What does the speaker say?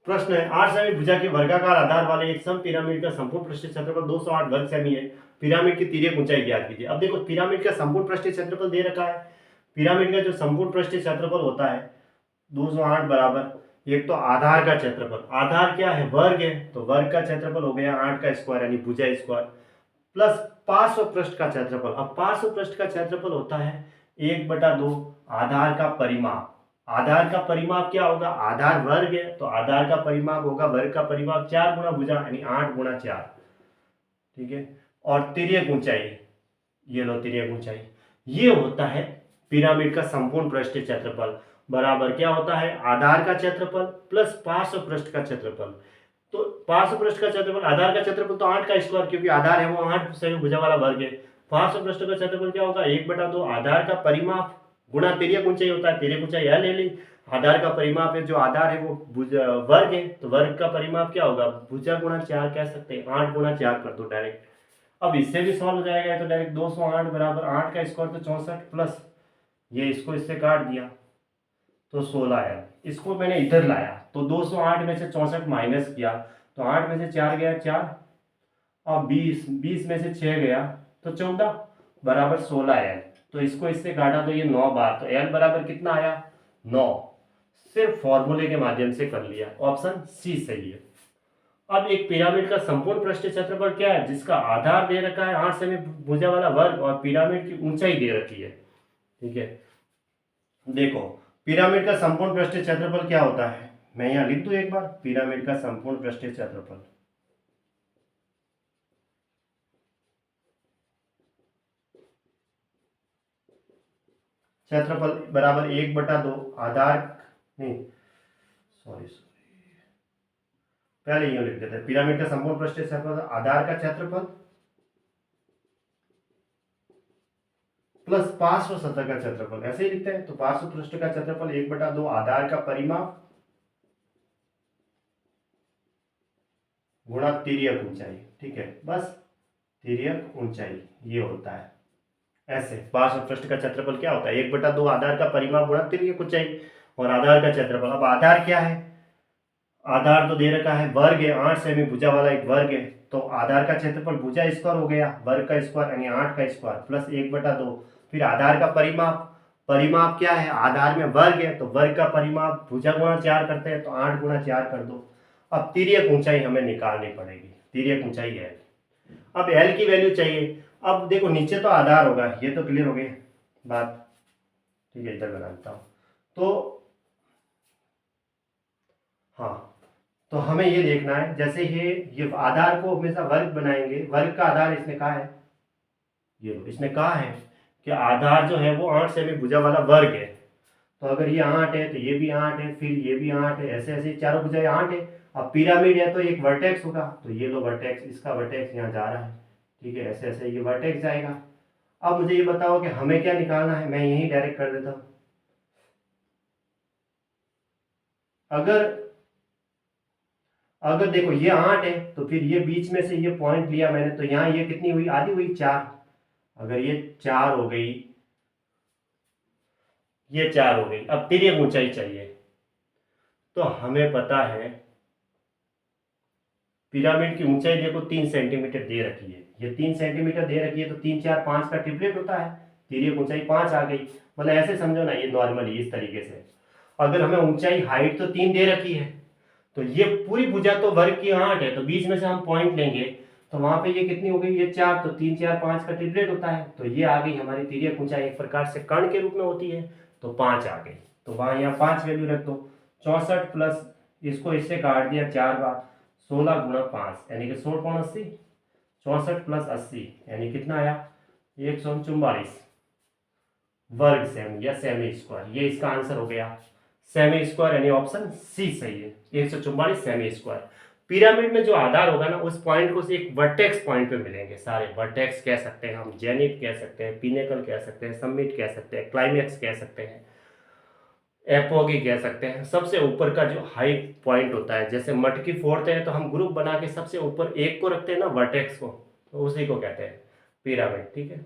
प्रश्न है 8 सेमी भुजा के वर्गाकार आधार वाले एक सम पिरामिड का संपूर्ण पृष्ठीय क्षेत्रफल 208 वर्ग सेमी है। पिरामिड की तिर्यक ऊंचाई ज्ञात कीजिए। अब देखो पिरामिड का संपूर्ण पृष्ठीय क्षेत्रफल दे रखा है। पिरामिड का जो संपूर्ण पृष्ठीय क्षेत्रफल होता है 208 बराबर एक तो आधार का क्षेत्रफल, आधार क्या है वर्ग है, तो वर्ग का क्षेत्रफल हो गया 8 का स्क्वायर यानी भुजा स्क्वायर प्लस पार्श्व पृष्ठ का क्षेत्रफल। अब पार्श्व पृष्ठ का क्षेत्रफल होता है 1/2 आधार का परिमाप। आधार का परिमाप क्या होगा, आधार वर्ग है तो आधार का परिमाप होगा वर्ग का परिमाप 4 गुना भुजा यानी 8 गुना 4, ठीक है। और तिर्यक ऊंचाई, ये लो तिर्यक ऊंचाई, ये होता है पिरामिड का संपूर्ण पृष्ठीय क्षेत्रफल बराबर क्या होता है आधार का क्षेत्रफल प्लस पार्श्व पृष्ठ का क्षेत्रफल। तो पार्श्व पृष्ठ का क्षेत्रफल, आधार का क्षेत्रफल तो 8 का स्क्वायर क्योंकि आधार है वो 8 सेमी भुजा वाला वर्ग है। पार्श्व पृष्ठ का क्षेत्रफल क्या होगा 1/2 आधार का परिमाप गुणा तिर्यक ऊंचाई होता है, तिर्यक ऊंचाई यह ले ली, आधार का परिमाप है जो आधार है वो वर्ग है तो वर्ग का परिमाप क्या होगा भुजा गुणा 4 कह सकते हैं, 8 गुणा 4 कर दो डायरेक्ट। अब इससे भी सॉल्व हो जाएगा तो डायरेक्ट 208 बराबर 8 का स्क्वायर तो 64 प्लस ये इसको इससे काट दिया तो 16 आया। इसको मैंने इधर लाया तो 208 में से 64 माइनस किया तो 8 में से 4 गया 4, अब 20 में से 6 गया तो 14 बराबर 16 एल। तो इसको इससे काटा तो ये 9 बार, तो एल बराबर कितना आया 9। सिर्फ फॉर्मूले के माध्यम से कर लिया, ऑप्शन सी सही है। अब एक पिरामिड का संपूर्ण पृष्ठीय क्षेत्रफल क्या है जिसका आधार दे रखा है 8 सेमी भुजा वाला वर्ग और पिरामिड की ऊंचाई दे रखी है, ठीक है। देखो पिरामिड का संपूर्ण पृष्ठीय क्षेत्रफल क्या होता है, मैं यहां लिख दूं एक बार, पिरामिड का संपूर्ण पृष्ठीय क्षेत्रफल बराबर 1/2 आधार, नहीं सॉरी पहले यूं लिख देते हैं, पिरामिड का संपूर्ण पृष्ठीय क्षेत्रफल आधार का क्षेत्रफल प्लस पार्श्व सतह का क्षेत्रफल, ऐसे ही लिखते हैं। तो पार्श्व पृष्ठ का क्षेत्रफल 1/2 आधार का परिमाप गुणा तिर्यक ऊंचाई, ठीक है, बस तिर्यक ऊंचाई ये होता है। ऐसे पार्श्व पृष्ठ का क्षेत्रफल क्या होता है 1/2 आधार का परिमाप गुणा तिर्यक ऊंचाई और आधार का क्षेत्रफल। अब आधार क्या है, आधार तो दे रखा है वर्ग है, 8 सेमी भुजा वाला एक वर्ग है तो आधार का क्षेत्रफल भुजा स्क्वायर हो गया वर्ग का स्क्वायर यानी 8 का स्क्वायर प्लस 1/2, फिर आधार का परिमाप, परिमाप क्या है आधार में वर्ग है तो वर्ग का परिमाप भुजा गुणा 4 करते हैं तो 8 गुणा 4 कर दो। अब तिर्यक ऊंचाई हमें निकालनी पड़ेगी, तिर्यक ऊंचाई है, अब एल की वैल्यू चाहिए। अब देखो नीचे तो आधार होगा, ये तो क्लियर हो गई बात, ठीक है, इधर बनाता हूं। तो हाँ, तो हमें ये देखना है जैसे ये आधार को हमेशा वर्ग बनाएंगे, वर्ग का आधार इसने कहा है, ये इसने कहा है कि आधार जो है वो 8 सेमी भुजा वाला वर्ग है तो अगर ये 8 है तो ये भी 8 है फिर ये भी 8 है, ऐसे ऐसे चारों भुजाएं 8 है। अब पिरामिड है तो एक वर्टेक्स होगा तो ये लो वर्टेक्स, इसका वर्टेक्स यहाँ जा रहा है, ठीक है, ऐसे ऐसे ये वर्टेक्स जाएगा। अब मुझे ये बताओ कि हमें क्या निकालना है, मैं यही डायरेक्ट कर देता हूँ। अगर अगर देखो ये 8 है तो फिर ये बीच में से ये पॉइंट लिया मैंने तो यहाँ ये कितनी हुई आधी हुई 4, अगर ये 4 हो गई, ये 4 हो गई। अब तिर्यक ऊंचाई चाहिए तो हमें पता है पिरामिड की ऊंचाई देखो 3 सेंटीमीटर दे रखी है, ये 3 सेंटीमीटर दे रखी है तो 3 4 5 का ट्रिपलेट होता है, तिर्यक ऊंचाई 5 आ गई। मतलब ऐसे समझो ना ये नॉर्मली इस तरीके से। अगर हमें ऊंचाई हाइट तो 3 दे रखी है तो ये पूरी भुजा तो वर्ग की 8 है तो बीच में से हम पॉइंट लेंगे तो वहां पे ये कितनी हो गई ये 4, तो 3 4 5 का ट्रिपलेट होता है तो ये आ गई हमारी तिर्यक ऊंचाई, एक प्रकार से कर्ण के रूप में होती है तो 5 आ गई। तो वहां यहाँ 5 वैल्यू रख दो, 64 प्लस इसको इससे काट दिया 4 बार, 16 गुणा 5 यानी कि 16 64 प्लस 80 यानी कितना आया 144 वर्ग सेमी या सेमी स्क्वायर, ये इसका आंसर हो गया सेमी स्क्वायर यानी ऑप्शन सी सही है 144 सेमी स्क्वायर। पिरामिड में जो आधार होगा ना उस पॉइंट को एक वर्टेक्स पॉइंट पे मिलेंगे सारे, वर्टेक्स कह सकते हैं हम, जेनिथ कह सकते हैं, पिनेकल कह सकते हैं, समिट कह सकते हैं, क्लाइमैक्स कह सकते हैं, एपोगी कह सकते हैं। सबसे ऊपर का जो हाई पॉइंट होता है जैसे मटकी फोड़ते हैं तो हम ग्रुप बना के सबसे ऊपर एक को रखते हैं ना वर्टेक्स को, तो उसी को कहते हैं पिरामिड, ठीक है।